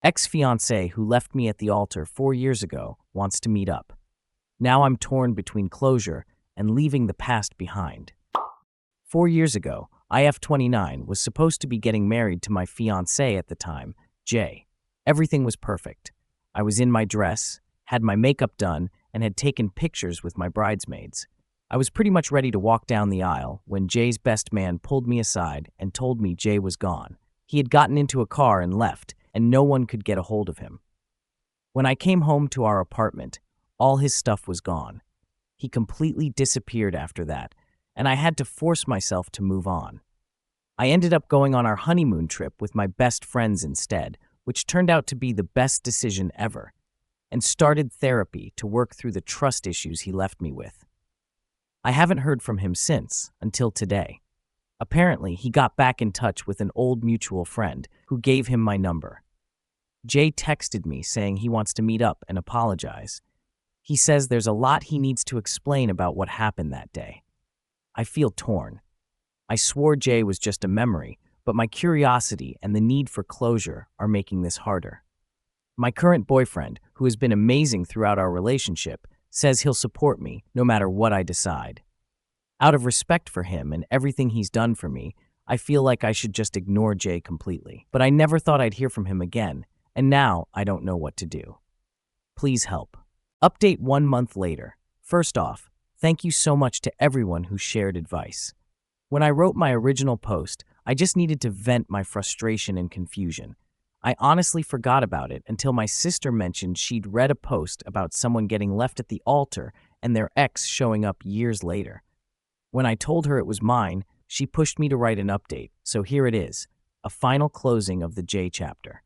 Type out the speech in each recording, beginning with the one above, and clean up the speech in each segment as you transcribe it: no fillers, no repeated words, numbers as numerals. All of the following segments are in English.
Ex-fiancé who left me at the altar 4 years ago wants to meet up. Now I'm torn between closure and leaving the past behind. 4 years ago, IF29 was supposed to be getting married to my fiancé at the time, Jay. Everything was perfect. I was in my dress, had my makeup done, and had taken pictures with my bridesmaids. I was pretty much ready to walk down the aisle when Jay's best man pulled me aside and told me Jay was gone. He had gotten into a car and left, and no one could get a hold of him. When I came home to our apartment, all his stuff was gone. He completely disappeared after that, and I had to force myself to move on. I ended up going on our honeymoon trip with my best friends instead, which turned out to be the best decision ever, and started therapy to work through the trust issues he left me with. I haven't heard from him since, until today. Apparently, he got back in touch with an old mutual friend who gave him my number. Jay texted me saying he wants to meet up and apologize. He says there's a lot he needs to explain about what happened that day. I feel torn. I swore Jay was just a memory, but my curiosity and the need for closure are making this harder. My current boyfriend, who has been amazing throughout our relationship, says he'll support me no matter what I decide. Out of respect for him and everything he's done for me, I feel like I should just ignore Jay completely. But I never thought I'd hear from him again, and now I don't know what to do. Please help. Update 1 month later. First off, thank you so much to everyone who shared advice. When I wrote my original post, I just needed to vent my frustration and confusion. I honestly forgot about it until my sister mentioned she'd read a post about someone getting left at the altar and their ex showing up years later. When I told her it was mine, she pushed me to write an update, so here it is, a final closing of the J chapter.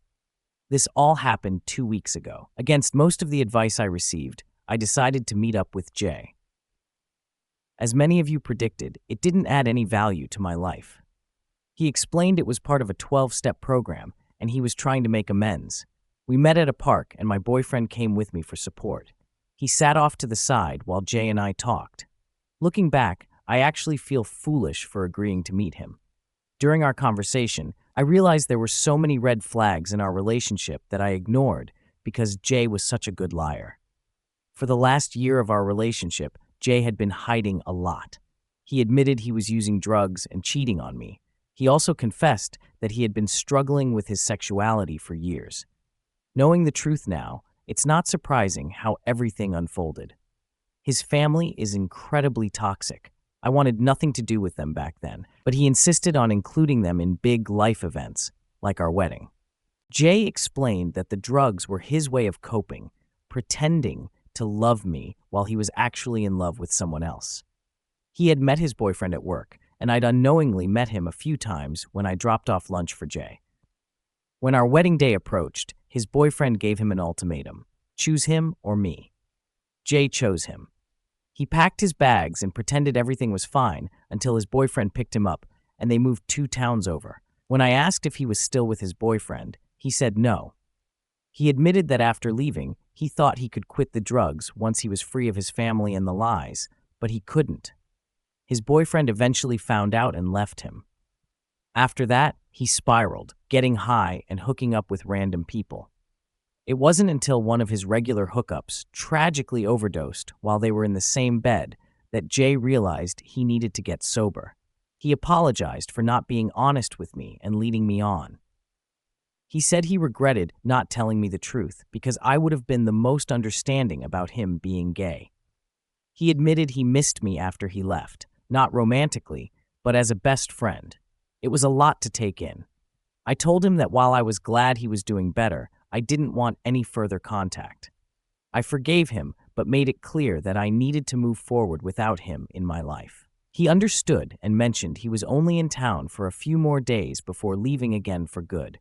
This all happened 2 weeks ago. Against most of the advice I received, I decided to meet up with Jay. As many of you predicted, it didn't add any value to my life. He explained it was part of a 12-step program, and he was trying to make amends. We met at a park, and my boyfriend came with me for support. He sat off to the side while Jay and I talked. Looking back, I actually feel foolish for agreeing to meet him. During our conversation, I realized there were so many red flags in our relationship that I ignored because Jay was such a good liar. For the last year of our relationship, Jay had been hiding a lot. He admitted he was using drugs and cheating on me. He also confessed that he had been struggling with his sexuality for years. Knowing the truth now, it's not surprising how everything unfolded. His family is incredibly toxic. I wanted nothing to do with them back then, but he insisted on including them in big life events, like our wedding. Jay explained that the drugs were his way of coping, pretending to love me while he was actually in love with someone else. He had met his boyfriend at work, and I'd unknowingly met him a few times when I dropped off lunch for Jay. When our wedding day approached, his boyfriend gave him an ultimatum: choose him or me. Jay chose him. He packed his bags and pretended everything was fine until his boyfriend picked him up, and they moved 2 towns over. When I asked if he was still with his boyfriend, he said no. He admitted that after leaving, he thought he could quit the drugs once he was free of his family and the lies, but he couldn't. His boyfriend eventually found out and left him. After that, he spiraled, getting high and hooking up with random people. It wasn't until one of his regular hookups tragically overdosed while they were in the same bed that Jay realized he needed to get sober. He apologized for not being honest with me and leading me on. He said he regretted not telling me the truth because I would have been the most understanding about him being gay. He admitted he missed me after he left, not romantically, but as a best friend. It was a lot to take in. I told him that while I was glad he was doing better, I didn't want any further contact. I forgave him, but made it clear that I needed to move forward without him in my life. He understood and mentioned he was only in town for a few more days before leaving again for good.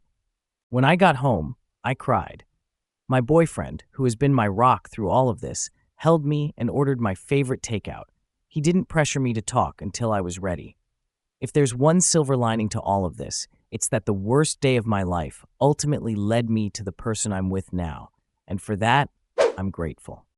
When I got home, I cried. My boyfriend, who has been my rock through all of this, held me and ordered my favorite takeout. He didn't pressure me to talk until I was ready. If there's one silver lining to all of this, it's that the worst day of my life ultimately led me to the person I'm with now, and for that, I'm grateful.